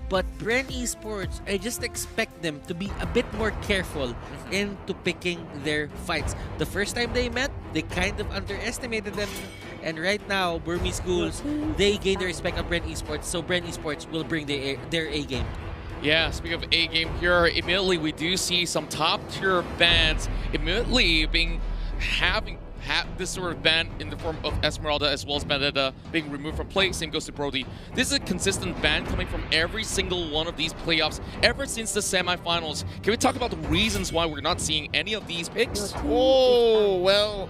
But Bren Esports, I just expect them to be a bit more careful into picking their fights. The first time they met, they kind of underestimated them. And right now, Burmese Ghouls, they gain the respect of Bren Esports. So Bren Esports will bring their A game. Yeah, speaking of A game here, immediately we do see some top tier bands immediately having this sort of ban in the form of Esmeralda as well as Vendetta being removed from play. Same goes to Brody. This is a consistent ban coming from every single one of these playoffs ever since the semifinals. Can we talk about the reasons why we're not seeing any of these picks? Oh, well,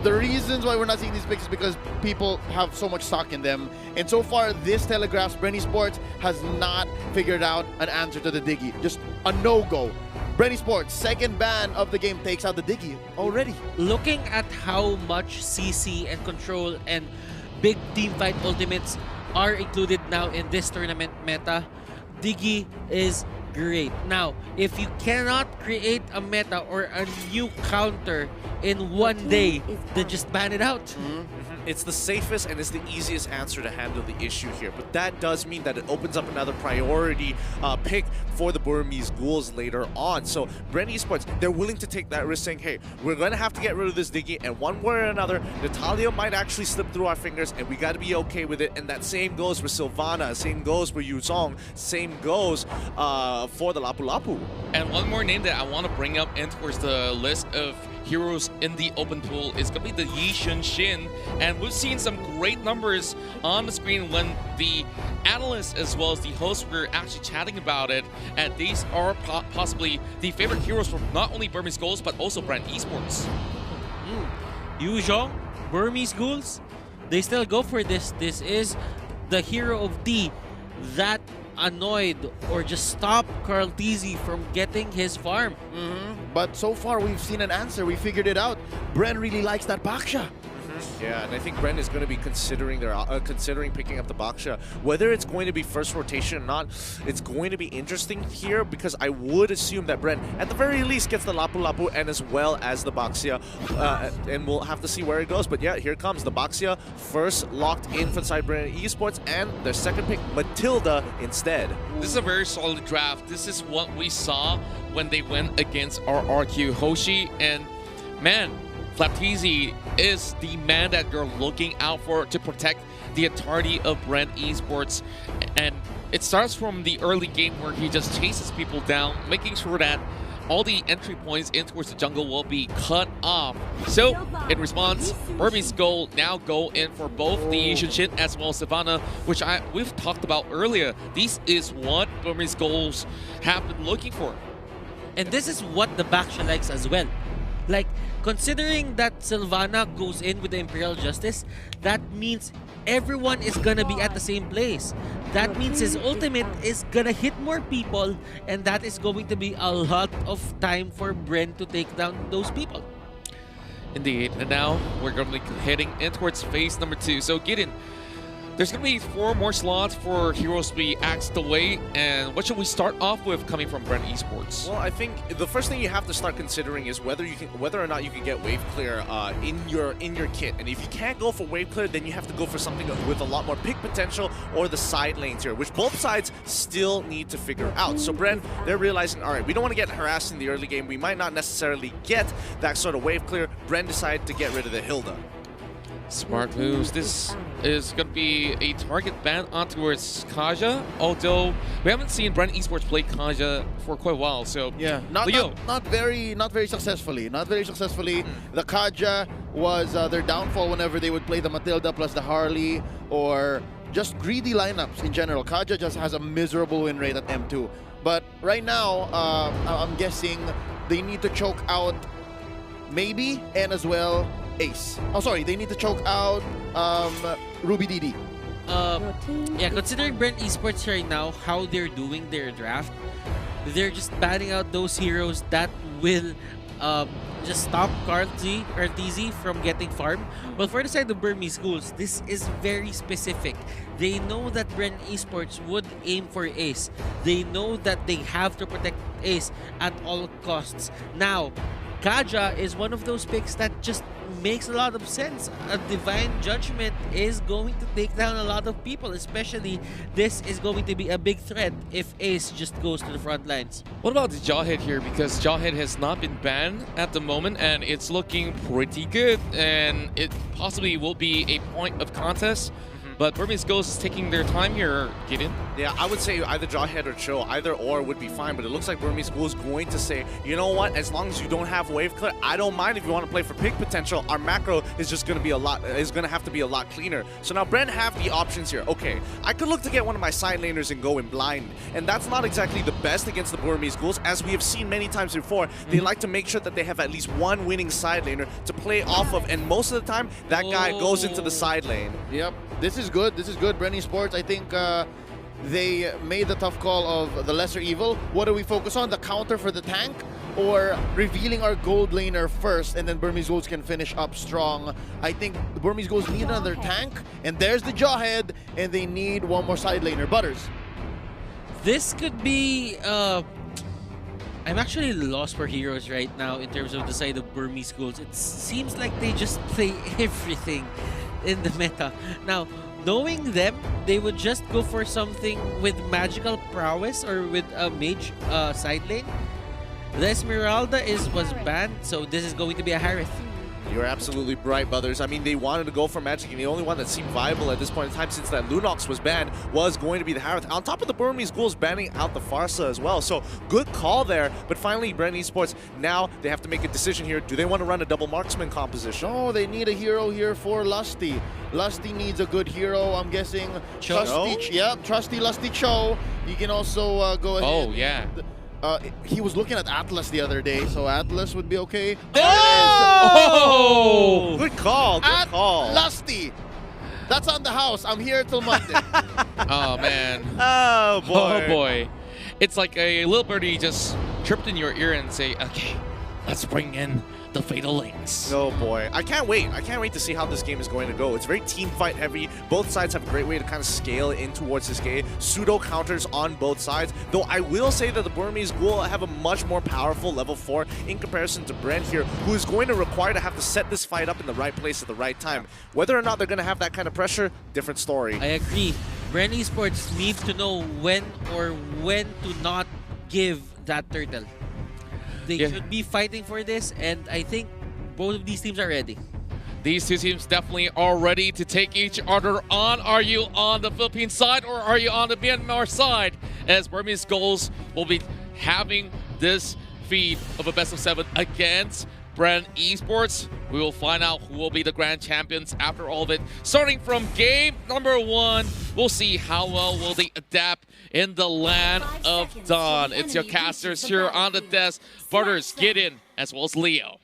the reasons why we're not seeing these picks is because people have so much stock in them. And so far, this telegraphs Bren Esports has not figured out an answer to the Diggy. Just a no-go. Bren Esports, second ban of the game, takes out the Diggy already. Looking at how much CC and Control and big team fight ultimates are included now in this tournament meta, Diggy is great. Now, if you cannot create a meta or a new counter in one day, then just ban it out. It's the safest and it's the easiest answer to handle the issue here. But that does mean that it opens up another priority pick for the Burmese Ghouls later on. So Bren Esports, they're willing to take that risk saying, hey, we're going to have to get rid of this Diggy, and one way or another, Natalia might actually slip through our fingers, and we got to be okay with it. And that same goes for Sylvana, same goes for Yuzong, same goes for the Lapu Lapu. And one more name that I want to bring up in towards the list of heroes in the open pool is going to be the Yi Shun Shin. And we've seen some great numbers on the screen when the analysts as well as the hosts were actually chatting about it. And these are possibly the favorite heroes from not only Burmese Ghouls but also Bren Esports. Yuzhong, Burmese Ghouls, they still go for this. This is the hero of D that annoyed or just stopped Carl TZ from getting his farm. But so far, we've seen an answer. We figured it out. Bren really likes that Baksha. Yeah, and I think Bren is going to be considering picking up the Baksha. Whether it's going to be first rotation or not, it's going to be interesting here because I would assume that Bren, at the very least, gets the Lapu Lapu and as well as the Baksha, and we'll have to see where it goes. But yeah, here comes the Baksha, first locked in for side Bren Esports, and their second pick, Matilda, instead. This is a very solid draft. This is what we saw when they went against our RQ Hoshi, and man, Flapteezy is the man that you're looking out for to protect the entirety of Bren Esports. And it starts from the early game where he just chases people down, making sure that all the entry points in towards the jungle will be cut off. So, in response, Burmese Gold now go in for both the Shinshin as well as Savannah, which we've talked about earlier. This is what Burmese Golds have been looking for. And this is what the Baksha likes as well. Like, considering that Sylvana goes in with the Imperial Justice, that means everyone is gonna be at the same place. That means his ultimate is gonna hit more people, and that is going to be a lot of time for Bren to take down those people. Indeed, and now we're going to be heading in towards phase number 2. So Gideon, there's going to be 4 more slots for heroes to be axed away, and what should we start off with coming from Bren Esports? Well, I think the first thing you have to start considering is whether or not you can get wave clear in your kit. And if you can't go for wave clear, then you have to go for something with a lot more pick potential or the side lanes here, which both sides still need to figure out. So Bren, they're realizing, all right, we don't want to get harassed in the early game. We might not necessarily get that sort of wave clear. Bren decided to get rid of the Hilda. Smart moves. This is going to be a target ban onto Kaja, although we haven't seen Bren Esports play Kaja for quite a while. So yeah, not very successfully. Not very successfully. The Kaja was their downfall whenever they would play the Matilda plus the Harley or just greedy lineups in general. Kaja just has a miserable win rate at M2. But right now, I'm guessing they need to choke out maybe and as well Ace. Oh, sorry, they need to choke out Ruby DD. Yeah, considering Bren Esports right now, how they're doing their draft, they're just banning out those heroes that will just stop Carl TZ from getting farm. But for the side of Burmese Ghouls, this is very specific. They know that Bren Esports would aim for Ace. They know that they have to protect Ace at all costs. Now, Kaja is one of those picks that just makes a lot of sense. A Divine Judgment is going to take down a lot of people, especially this is going to be a big threat if Ace just goes to the front lines. What about the Jawhead here? Because Jawhead has not been banned at the moment, and it's looking pretty good, and it possibly will be a point of contest. But Burmese Ghouls is taking their time here, Gideon. Yeah, I would say either Jawhead or Chill, either or would be fine, but it looks like Burmese Ghouls is going to say, you know what, as long as you don't have wave clear, I don't mind if you want to play for pick potential. Our macro is just going to be have to be a lot cleaner. So now Bren have the options here. Okay, I could look to get one of my side laners and go in blind, and that's not exactly the best against the Burmese Ghouls. As we have seen many times before, they like to make sure that they have at least one winning side laner to play off of, and most of the time, that guy goes into the side lane. Yep, this is good. This is good. Bren Esports, I think they made the tough call of the lesser evil. What do we focus on? The counter for the tank, or revealing our gold laner first, and then Burmese Ghouls can finish up strong? I think the Burmese Ghouls need another tank, and there's the Jawhead, and they need one more side laner. Butters. This could be... I'm actually lost for heroes right now in terms of the side of Burmese Ghouls. It seems like they just play everything in the meta. Now, knowing them, they would just go for something with magical prowess or with a mage side lane. The Esmeralda was banned, so this is going to be a Harith. You're absolutely right, brothers. I mean, they wanted to go for Magic, and the only one that seemed viable at this point in time since that Lunox was banned was going to be the Harith. On top of the Burmese Ghouls banning out the Farsa as well. So, good call there. But finally, Bren Esports, now they have to make a decision here. Do they want to run a double marksman composition? No, they need a hero here for Lusty. Lusty needs a good hero, I'm guessing. Cho? Trusty Lusty Cho. You can also go ahead. Oh, yeah. He was looking at Atlas the other day, so Atlas would be okay. There Oh! Good call, good call. Lusty. That's on the house. I'm here till Monday. Oh, man. Oh, boy. Oh, boy. It's like a little birdie just chirped in your ear and say, okay, let's bring in the Fatal Links. Oh boy, I can't wait. I can't wait to see how this game is going to go. It's very team fight heavy. Both sides have a great way to kind of scale in towards this game. Pseudo counters on both sides. Though I will say that the Burmese Ghoul have a much more powerful level 4 in comparison to Bren here, who is going to require to have to set this fight up in the right place at the right time. Whether or not they're going to have that kind of pressure, different story. I agree. Bren Esports needs to know when to not give that turtle. They should be fighting for this, and I think both of these teams are ready. These two teams definitely are ready to take each other on. Are you on the Philippine side or are you on the Myanmar side? As Burmese Ghouls will be having this feed of a best of 7 against Bren Esports. We will find out who will be the grand champions after all of it. Starting from game number 1, we'll see how well will they adapt in the land of Dawn. It's your casters here on the desk. Butters, get in, as well as Leo.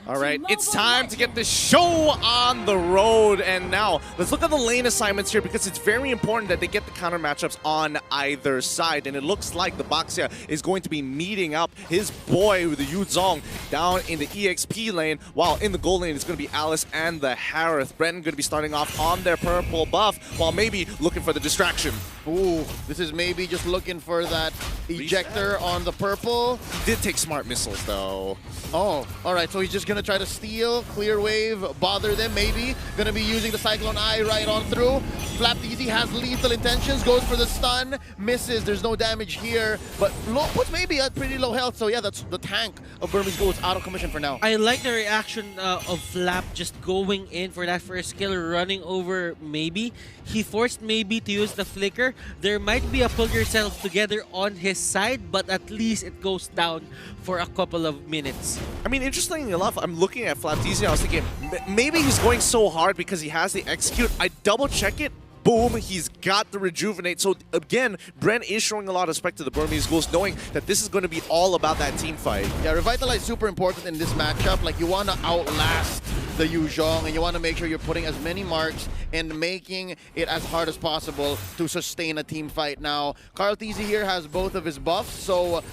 All right, it's time to get the show on the road. And now, let's look at the lane assignments here, because it's very important that they get the counter matchups on either side. And it looks like the Baxia is going to be meeting up his boy with the Yu Zong down in the EXP lane, while in the gold lane it's going to be Alice and the Harith. Bren going to be starting off on their purple buff, while maybe looking for the distraction. Ooh, this is maybe just looking for that ejector on the purple. He did take smart missiles, though. Oh, all right, so he's just gonna try to steal, clear wave, bother them maybe. Gonna be using the Cyclone Eye right on through. Flapteasy has lethal intentions, goes for the stun, misses, there's no damage here, but puts maybe at pretty low health, so yeah, that's the tank of Burmese Ghouls out of commission for now. I like the reaction of Flap just going in for that first kill, running over Maybe. He forced Maybe to use the flicker. There might be a pull yourself together on his side, but at least it goes down for a couple of minutes. I mean, interestingly enough, I'm looking at Flapteasy, I was thinking, maybe he's going so hard because he has the execute. I double check it. Boom, he's got the rejuvenate. So again, Bren is showing a lot of respect to the Burmese Ghouls, knowing that this is going to be all about that team fight. Yeah, Revitalize super important in this matchup. Like, you want to outlast the Yu Zhong, and you want to make sure you're putting as many marks and making it as hard as possible to sustain a team fight. Now, Karlteasy here has both of his buffs, so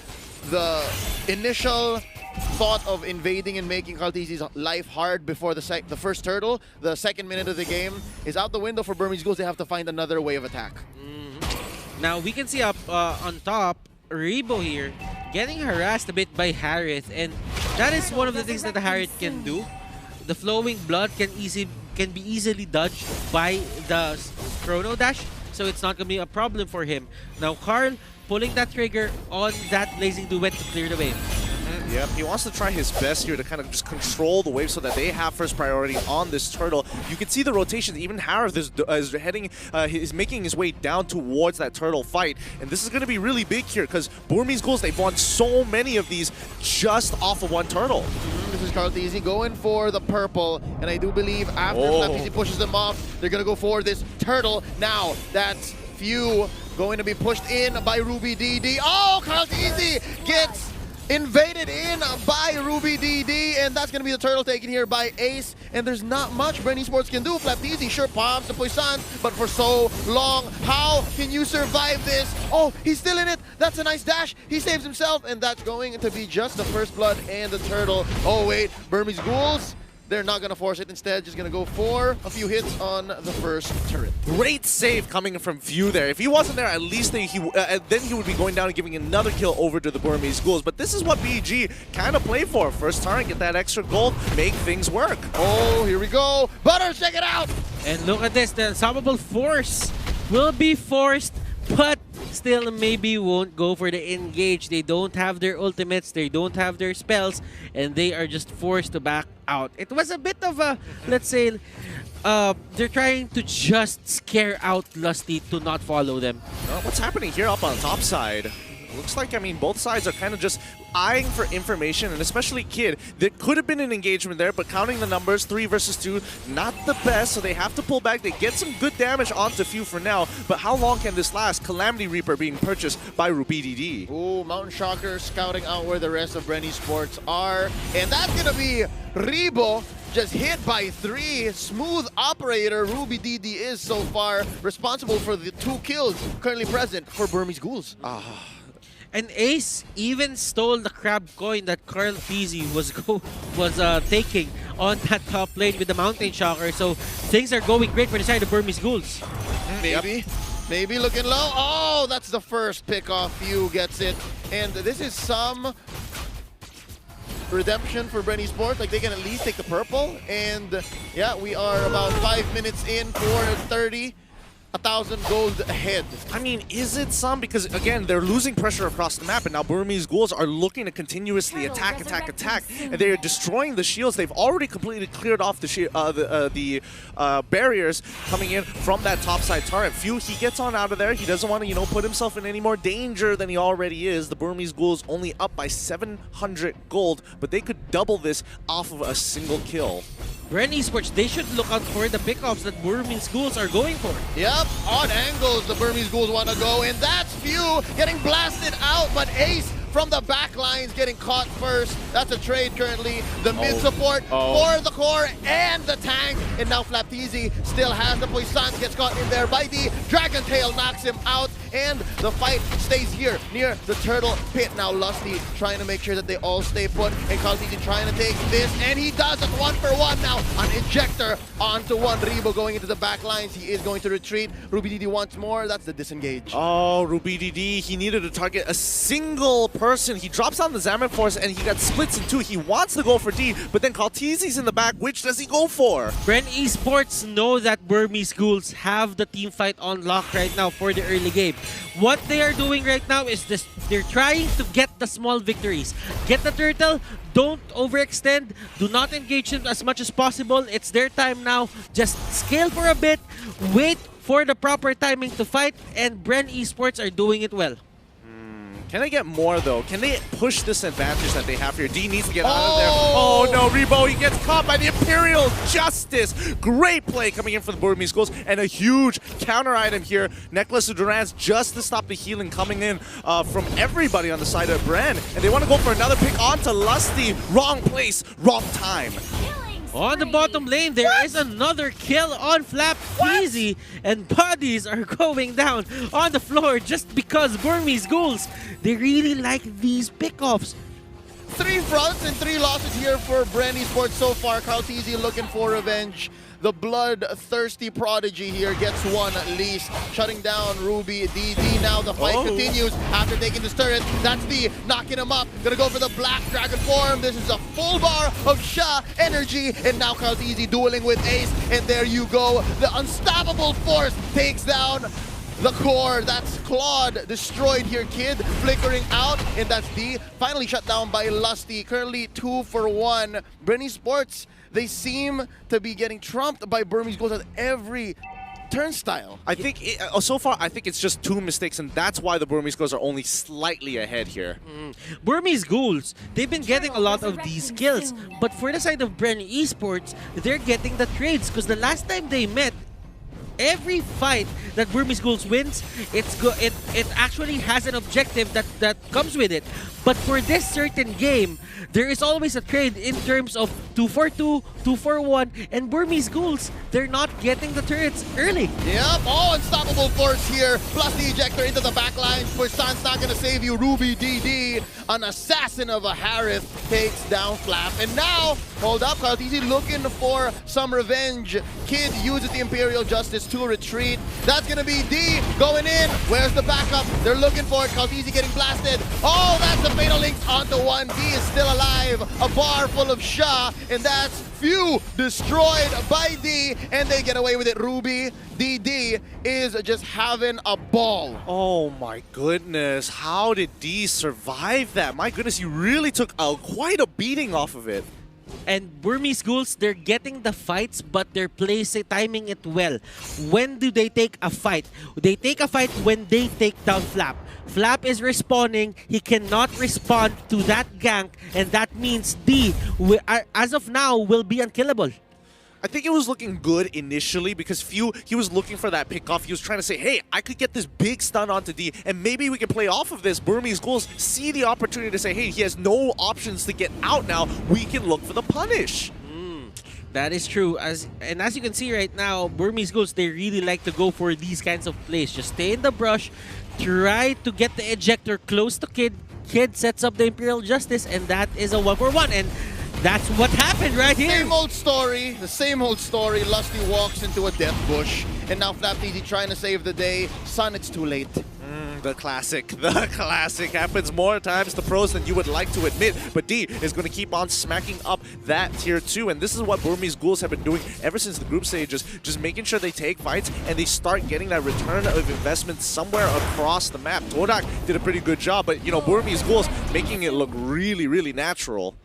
the initial thought of invading and making Karlteasy's life hard before the first turtle, the second minute of the game, is out the window for Burmese Ghouls. They have to find another way of attack. Now we can see up on top, Rebo here getting harassed a bit by Harith, and that is one of the things that Harith can do. The flowing blood can be easily dodged by the chrono dash, so it's not gonna be a problem for him. Now Carl pulling that trigger on that blazing duet to clear the wave. Yep, he wants to try his best here to kind of just control the wave so that they have first priority on this turtle. You can see the rotations. Even Harith is heading, is making his way down towards that turtle fight. And this is going to be really big here because Burmese Ghouls, they've won so many of these just off of one turtle. This is Carlteasy going for the purple, and I do believe after Carlteasy pushes them off, they're going to go for this turtle. Now, that's few going to be pushed in by RubyDD. Oh, Carlteasy gets invaded in by RubyDD, and that's going to be the turtle taken here by Ace, and there's not much Bren Esports can do. Flapteasy sure pops the Poisson, but for so long, how can you survive this? Oh, he's still in it. That's a nice dash. He saves himself, and that's going to be just the first blood and the turtle. Oh wait, Burmese Ghouls, they're not going to force it. Instead, just going to go for a few hits on the first turret. Great save coming from View there. If he wasn't there, at least then he would be going down and giving another kill over to the Burmese Ghouls. But this is what BG kind of play for. First turret, get that extra gold, make things work. Oh, here we go. Butter, check it out. And look at this, the unstoppable force will be forced, but still maybe won't go for the engage. They don't have their ultimates, they don't have their spells, and they are just forced to back out. It was a bit of a, let's say, they're trying to just scare out Lusty to not follow them. What's happening here up on the top side? Looks like, I mean, both sides are kind of just eyeing for information, and especially Kid. There could have been an engagement there, but counting the numbers, 3 versus 2, not the best, so they have to pull back. They get some good damage onto Few for now, but how long can this last? Calamity Reaper being purchased by RubyDD. Ooh, Mountain Shocker scouting out where the rest of Bren Esports are, and that's going to be Rebo. Just hit by 3. Smooth operator. RubyDD is so far responsible for the 2 kills currently present for Burmese Ghouls. And Ace even stole the crab coin that Carlteasy was taking on that top lane with the Mountain Shocker. So things are going great for the side of Burmese Ghouls. Maybe looking low. Oh, that's the first pick off. Few gets it. And this is some redemption for Bren Esports. Like, they can at least take the purple. And yeah, we are about 5 minutes in for 30. 1,000 gold ahead. I mean, is it some? Because again, they're losing pressure across the map, and now Burmese Ghouls are looking to continuously attack, and they are destroying the shields. They've already completely cleared off the barriers coming in from that topside turret. Few, he gets on out of there. He doesn't want to, put himself in any more danger than he already is. The Burmese Ghouls only up by 700 gold, but they could double this off of a single kill. Bren Esports, they should look out for the pickoffs that Burmese Ghouls are going for. Yep, on angles the Burmese Ghouls want to go, and that's Few getting blasted out, but Ace from the back lines getting caught first. That's a trade currently. The mid support for the core and the tank, and now Flapteasy still has the Poisson, gets caught in there by the Dragon Tail, knocks him out, and the fight stays here near the turtle pit. Now Lusty trying to make sure that they all stay put, and Carlteasy trying to take this, and he does it 1-for-1 now. An injector onto one. Rebo going into the back lines. He is going to retreat. RubyDD wants more. That's the disengage. Oh, RubyDD, he needed to target a single person. He drops down the Zamet Force, and he got splits in 2. He wants to go for D, but then Carlteasy's in the back. Which does he go for? Bren Esports know that Burmese Ghouls have the team fight on lock right now for the early game. What they are doing right now is this: they're trying to get the small victories. Get the turtle, don't overextend, do not engage them as much as possible. It's their time now. Just scale for a bit, wait for the proper timing to fight, and Bren Esports are doing it well. Can they get more, though? Can they push this advantage that they have here? D needs to get out of there. Oh, no, Rebo, he gets caught by the Imperial Justice. Great play coming in for the Burmese Ghouls, and a huge counter item here. Necklace of Durans just to stop the healing coming in from everybody on the side of Bren. And they want to go for another pick onto Lusty. Wrong place, wrong time. On the bottom lane, there is another kill on Flapteasy, and bodies are going down on the floor just because Burmese Ghouls, they really like these pickoffs. 3 fronts and 3 losses here for Bren Esports so far. Carlteasy looking for revenge. the bloodthirsty prodigy here gets one at least, shutting down Ruby DD. Now the fight continues after taking this turret. That's the knocking him up. Gonna go for the black dragon form. This is a full bar of Sha energy, and now Easy dueling with Ace, and there you go. The unstoppable force takes down the core. That's Claude destroyed here, Kid flickering out, and that's D finally shut down by Lusty. Currently 2 for 1. Bren Esports, they seem to be getting trumped by Burmese Ghouls at every turnstile. I think so far, I think it's just 2 mistakes, and that's why the Burmese Ghouls are only slightly ahead here. Burmese Ghouls, they've been getting a lot of these kills, but for the side of Bren Esports, they're getting the trades because the last time they met, every fight that Burmese Ghouls wins, it actually has an objective that comes with it. But for this certain game, there is always a trade in terms of 2 for 2, 2 for 1, and Burmese Ghouls, they're not getting the turrets early. Yep, unstoppable force here, plus the ejector into the back line. Pushsan's not gonna save you. Ruby DD, an assassin of a Harith, takes down Flap. And now, hold up, Easy looking for some revenge. Kid uses the Imperial Justice to retreat. That's gonna be D going in. Where's the backup? They're looking for it. Easy getting blasted. Oh, that's the fatal links onto one. D is still alive. A bar full of Sha, and that's few destroyed by D, and they get away with it. Ruby DD is just having a ball. Oh my goodness, how did D survive that? My goodness, he really took quite a beating off of it. And Burmese Ghouls, they're getting the fights, but they're timing it well. When do they take a fight? They take a fight when they take down Flap. Flap is respawning. He cannot respond to that gank, and that means D, as of now, will be unkillable. I think it was looking good initially because he was looking for that pickoff. He was trying to say, hey, I could get this big stun onto D, and maybe we can play off of this. Burmese Ghouls see the opportunity to say, hey, he has no options to get out now. We can look for the punish. That is true. As you can see right now, Burmese Ghouls, they really like to go for these kinds of plays. Just stay in the brush, try to get the ejector close to Kid. Kid sets up the Imperial Justice, and that is a 1 for 1. And that's what happened right here. Same old story, the same old story. Lusty walks into a death bush, and now Flap Easy trying to save the day. Son, it's too late. The classic happens more times to pros than you would like to admit, but D is going to keep on smacking up that tier 2, and this is what Burmese Ghouls have been doing ever since the group stages, just making sure they take fights and they start getting that return of investment somewhere across the map. Todak did a pretty good job, but you know, Burmese Ghouls making it look really, really natural.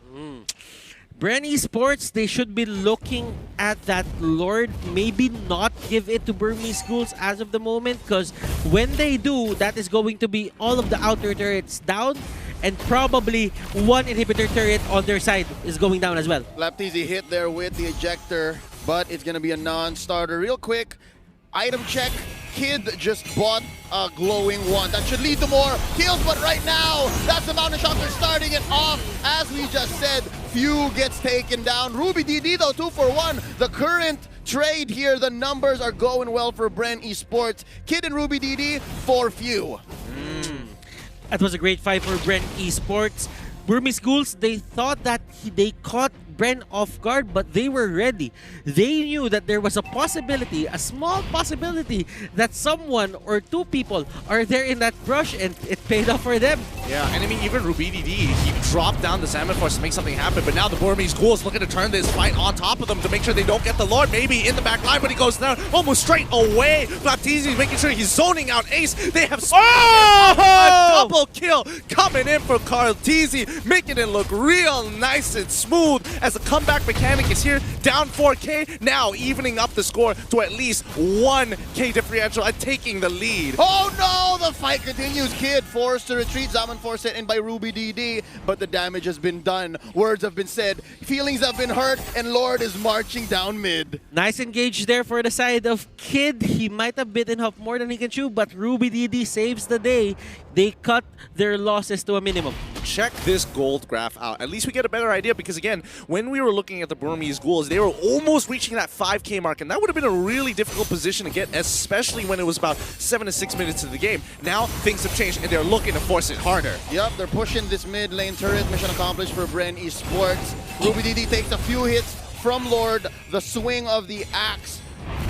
Bren Esports, they should be looking at that Lord, maybe not give it to Burmese Ghouls as of the moment, because when they do, that is going to be all of the outer turrets down, and probably one inhibitor turret on their side is going down as well. Lapteezy hit there with the ejector, but it's going to be a non-starter. Real quick, item check. Kid just bought a glowing one. That should lead to more kills, but right now, that's the Mountain Shock. They're starting it off. As we just said, Few gets taken down. Ruby DD though, 2 for 1. The current trade here, the numbers are going well for Bren Esports. Kid and Ruby DD for Few. That was a great fight for Bren Esports. Burmese Ghouls, they thought that they caught Bren off guard, but they were ready. They knew that there was a possibility, a small possibility, that someone or 2 people are there in that brush, and it paid off for them. Yeah, and I mean, even Ruby DD, he dropped down the Salmon Force to make something happen, but now the Burmese Ghouls looking to turn this fight on top of them to make sure they don't get the Lord, maybe in the back line, but he goes down almost straight away. Baptiste making sure he's zoning out Ace. They have a double kill coming in for Carlteezy, making it look real nice and smooth as the comeback mechanic is here, down 4K, now evening up the score to at least 1K differential and taking the lead. Oh no, the fight continues. Kid forced to retreat. Zaman forced it in by Ruby DD, but the damage has been done. Words have been said, feelings have been hurt, and Lord is marching down mid. Nice engage there for the side of Kid. He might have bitten off more than he can chew, but Ruby DD saves the day. They cut their losses to a minimum. Check this gold graph out. At least we get a better idea because, again, when we were looking at the Burmese Ghouls, they were almost reaching that 5K mark, and that would have been a really difficult position to get, especially when it was about 7 to 6 minutes into the game. Now, things have changed, and they're looking to force it harder. Yep, they're pushing this mid lane turret. Mission accomplished for Bren Esports. Ruby DD takes a few hits from Lord. The swing of the axe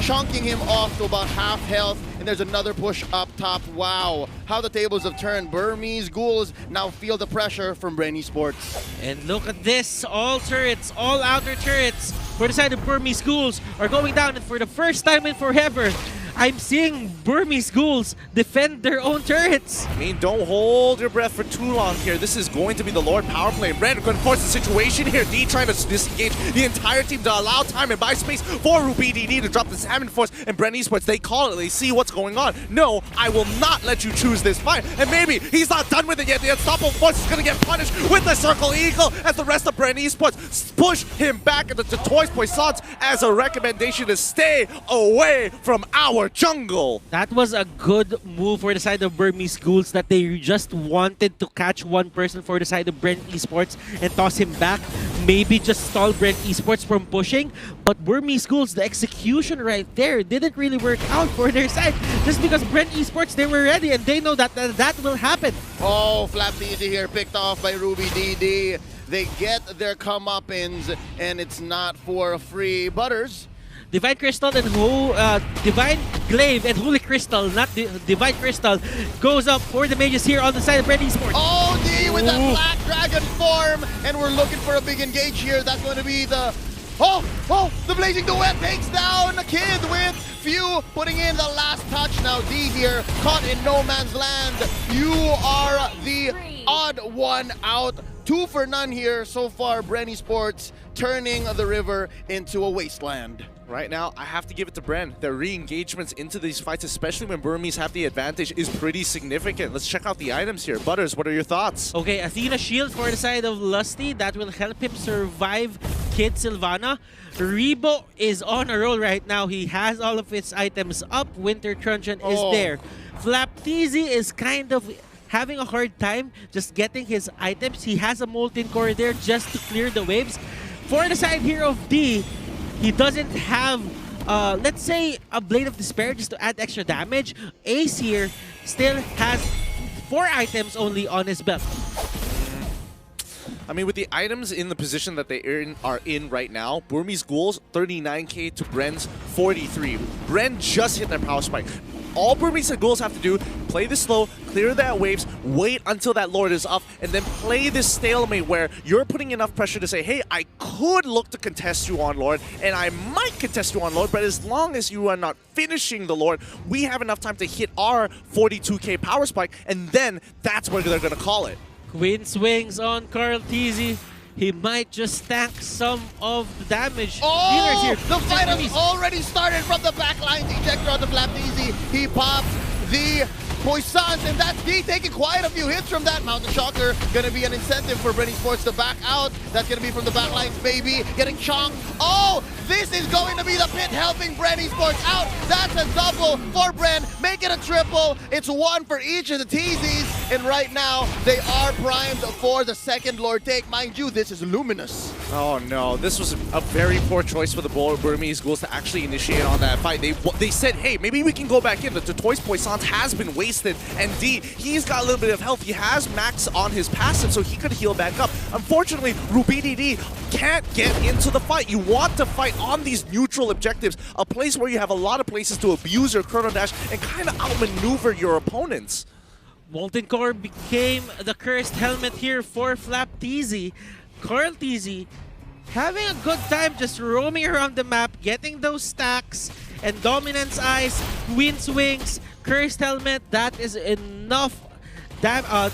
chunking him off to about half health, and there's another push up top. Wow, how the tables have turned. Burmese Ghouls now feel the pressure from Bren Esports. And look at this, all turrets, all outer turrets for the side of Burmese Ghouls are going down, and for the first time in forever, I'm seeing Burmese Ghouls defend their own turrets. I mean, don't hold your breath for too long here. This is going to be the Lord power play. Bren going to force the situation here. D trying to disengage the entire team to allow time and buy space for Mlbb to drop the Salmon Force. And Bren Esports, they call it. They see what's going on. No, I will not let you choose this fight. And maybe he's not done with it yet. The Unstoppable Force is going to get punished with the Circle Eagle as the rest of Bren Esports push him back into the Toys Poissons as a recommendation to stay away from our jungle. That was a good move for the side of Burmese Ghouls, that they just wanted to catch one person for the side of Bren Esports and toss him back. Maybe just stall Bren Esports from pushing. But Burmese Ghouls, the execution right there didn't really work out for their side. Just because Bren Esports, they were ready and they know that that will happen. Oh, Flapteasy here picked off by Ruby DD. They get their comeuppance, and it's not for free. Butters. Divine Crystal and Divine Glaive and Holy Crystal, not Divine Crystal, goes up for the mages here on the side of Bren Esports. Oh, D with that Black Dragon form, and we're looking for a big engage here. That's going to be the... the Blazing Duet takes down the kid with Few, putting in the last touch. Now D here, caught in no man's land. You are the odd one out. 2 for none here so far. Bren Esports turning the river into a wasteland. Right now, I have to give it to Bren. Their re-engagements into these fights, especially when Burmese have the advantage, is pretty significant. Let's check out the items here. Butters, what are your thoughts? Okay, Athena Shield for the side of Lusty. That will help him survive Kid Sylvana. Rebo is on a roll right now. He has all of his items up. Winter Truncheon is there. Flapteasy is kind of having a hard time just getting his items. He has a Molten Core there just to clear the waves. For the side here of D, he doesn't have, let's say, a Blade of Despair just to add extra damage. Ace here still has 4 items only on his belt. I mean, with the items in the position that they are in right now, Burmese Ghouls, 39k to Bren's 43. Bren just hit their power spike. All Burmese Ghouls have to do, play this slow, clear that waves, wait until that Lord is up, and then play this stalemate where you're putting enough pressure to say, hey, I could look to contest you on Lord, and I might contest you on Lord, but as long as you are not finishing the Lord, we have enough time to hit our 42k power spike, and then that's where they're going to call it. Queen swings on Carl Teasy. He might just tank some of the damage. Oh, here. The fight has already started from the back lines. Ejector on the Flapteasy. He pops the Poissons, and that's D taking quite a few hits from that. Mountain Shocker gonna be an incentive for Bren Esports to back out. That's gonna be from the back lines, baby. Getting chonked. Oh, this is going to be the pit helping Bren Esports out. That's a double for Bren. Make it a triple. It's 1 for each of the Teasies. And right now, they are primed for the second Lord take. Mind you, this is Luminous. Oh no, this was a very poor choice for the Burmese Ghouls to actually initiate on that fight. They said, hey, maybe we can go back in. The Toys Poissons has been wasted, and D, he's got a little bit of health. He has max on his passive, so he could heal back up. Unfortunately, Ruby DD can't get into the fight. You want to fight on these neutral objectives, a place where you have a lot of places to abuse your Chrono Dash and kind of outmaneuver your opponents. Molten Core became the cursed helmet here for Flapteasy. Carl Teasy having a good time just roaming around the map, getting those stacks, and Dominance Eyes, Queen Swings, Cursed Helmet. That is enough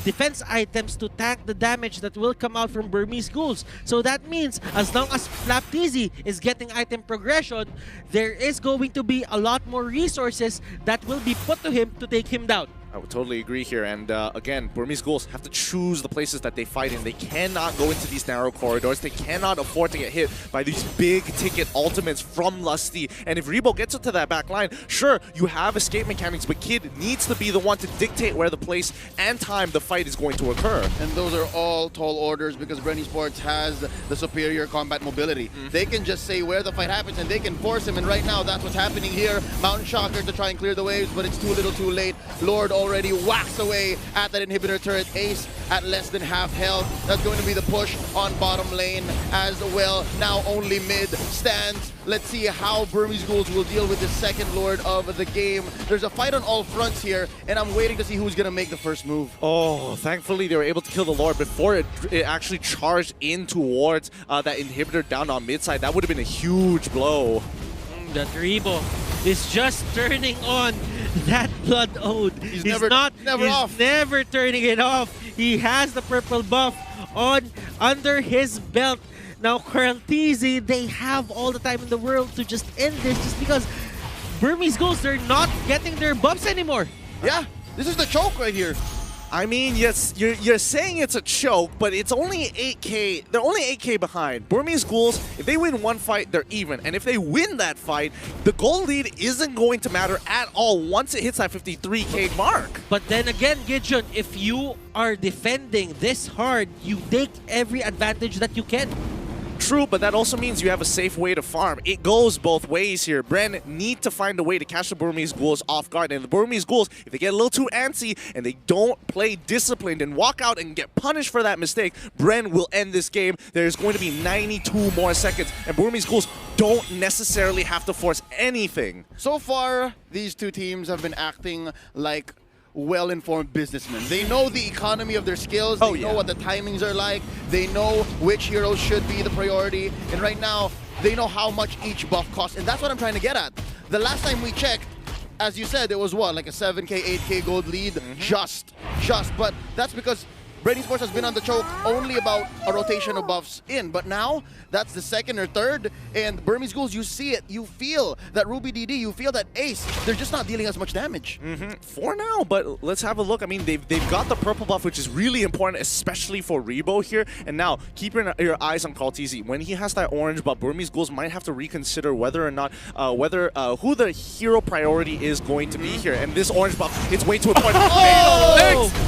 defense items to tank the damage that will come out from Burmese Ghouls. So that means as long as Flapteasy is getting item progression, there is going to be a lot more resources that will be put to him to take him down. I would totally agree here, and again, Burmese Ghouls have to choose the places that they fight in. They cannot go into these narrow corridors. They cannot afford to get hit by these big-ticket ultimates from Lusty. And if Rebo gets into that back line, sure, you have escape mechanics, but Kid needs to be the one to dictate where the place and time the fight is going to occur. And those are all tall orders because Bren Esports has the superior combat mobility. They can just say where the fight happens and they can force him, and right now that's what's happening here. Mountain Shocker to try and clear the waves, but it's too little too late. Lord already whacks away at that inhibitor turret. Ace at less than half health. That's going to be the push on bottom lane as well. Now only mid stands. Let's see how Burmese Ghouls will deal with the second Lord of the game. There's a fight on all fronts here, and I'm waiting to see who's going to make the first move. Oh, thankfully they were able to kill the Lord before it actually charged in towards that inhibitor down on mid side. That would have been a huge blow. That Rebo is just turning on that Blood Ode. He's never turning it off. He has the purple buff on under his belt. Now, Karltizi, they have all the time in the world to just end this just because Burmese Ghouls, they're not getting their buffs anymore. Yeah, this is the choke right here. I mean, yes, you're saying it's a choke, but it's only 8K. They're only 8K behind. Burmese Ghouls, if they win one fight, they're even. And if they win that fight, the goal lead isn't going to matter at all once it hits that 53K mark. But then again, Gideon, if you are defending this hard, you take every advantage that you can. True, but that also means you have a safe way to farm. It goes both ways here. Bren need to find a way to catch the Burmese Ghouls off guard. And the Burmese Ghouls, if they get a little too antsy and they don't play disciplined and walk out and get punished for that mistake, Bren will end this game. There's going to be 92 more seconds, and Burmese Ghouls don't necessarily have to force anything. So far, these two teams have been acting like well-informed businessmen. They know the economy of their skills. They know what the timings are like. They know which heroes should be the priority. And right now, they know how much each buff costs. And that's what I'm trying to get at. The last time we checked, as you said, it was what, like a 7K, 8K gold lead? Just. But that's because Bren Esports has been on the choke only about a rotation of buffs in, but now that's the second or third, and Burmese Ghouls, you see it, you feel that Ruby DD, you feel that Ace, they're just not dealing as much damage. For now, but let's have a look. I mean, they've got the purple buff, which is really important, especially for Rebo here, and now keep your eyes on Karltizi. When he has that orange buff, Burmese Ghouls might have to reconsider whether or not, who the hero priority is going to be here, and this orange buff, it's way too important.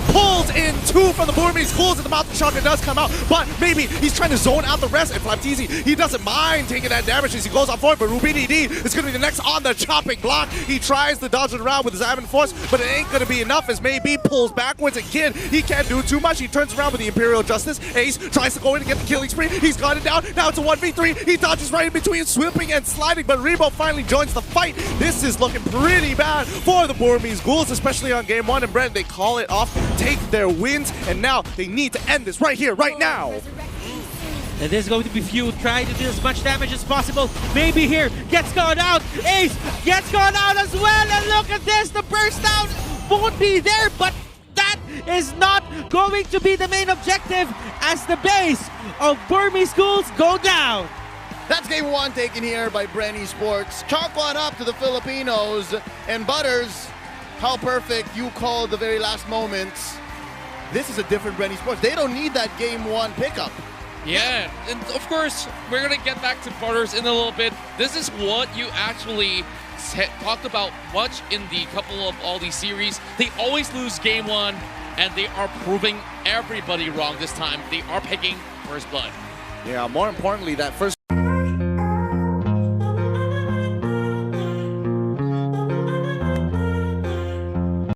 Pulls in two from the Burmese Ghouls, and the Mountain Shotgun does come out, but maybe he's trying to zone out the rest, and Flaptizi, he doesn't mind taking that damage as he goes on forward, but Ruby DD is going to be the next on the chopping block. He tries to dodge it around with his Admin Force, but it ain't going to be enough as Mlbb pulls backwards again. He can't do too much. He turns around with the Imperial Justice. Ace tries to go in and get the killing spree. He's got it down. Now it's a 1v3. He dodges right in between, sweeping and sliding, but Rebo finally joins the fight. This is looking pretty bad for the Burmese Ghouls, especially on game one, and Bren, they call it off, take their wins, and now they need to end this right here, right now. And this is going to be few, trying to do as much damage as possible. Maybe here, gets gone out. Ace gets gone out as well. And look at this, the burst down won't be there, but that is not going to be the main objective as the base of Burmese Ghouls go down. That's game one taken here by Bren Esports. Chalk one up to the Filipinos. And Butters, how perfect you called the very last moments. This is a different Bren Esports. They don't need that game one pickup. Yeah, and of course, we're going to get back to Butters in a little bit. This is what you actually talked about much in the couple of all these series. They always lose game one, and they are proving everybody wrong this time. They are picking first blood. Yeah, more importantly, that first